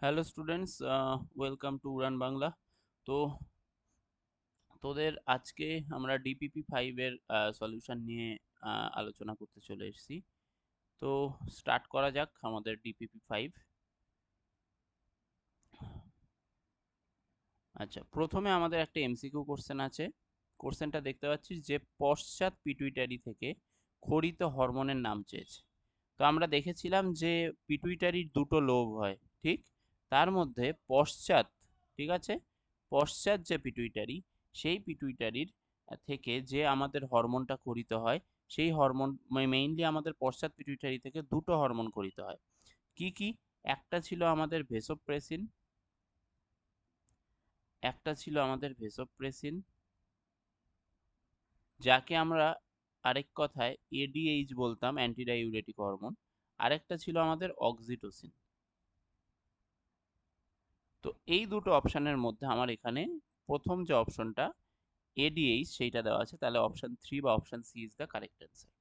Hello students, welcome to উড়ান বাংলা। তো তোদের আজকে আমরা ডিপিপি 5 এর সলিউশন নিয়ে আলোচনা করতে চলে এসেছি। তো স্টার্ট করা যাক আমাদের ডিপিপি 5। আচ্ছা, প্রথমে আমাদের একটা এমসিকিউ কোশ্চেন আছে। কোশ্চেনটা দেখতে পাচ্ছিস যে পশ্চাৎ পিটুইটারি থেকে ক্ষরিত হরমোনের নাম চেয়েছে। তো আমরা দেখেছিলাম যে পিটুইটারির দুটো লোব হয়, ঠিক? তার মধ্যে পশ্চাৎ, ঠিক আছে, পশ্চাৎ যে পিটুইটারি, সেই পিটুইটারির থেকে যে আমাদের হরমোনটা ক্ষরিত হয়, সেই হরমোন মেইনলি আমাদের পশ্চাৎ পিটুইটারি থেকে দুটো হরমোন ক্ষরিত হয়। কি কি? একটা ছিল আমাদের ভেসোপ্রেসিন, যাকে আমরা আরেক কথায় এডিএইচ বলতাম, অ্যান্টিডাইউরেটিক হরমোন। আরেকটা ছিল আমাদের অক্সিটোসিন। তো এই দুটো অপশনের মধ্যে আমার এখানে প্রথম যে অপশনটা এডিএইচ সেইটা দেওয়া আছে, তাহলে অপশন 3 বা option C is the correct answer.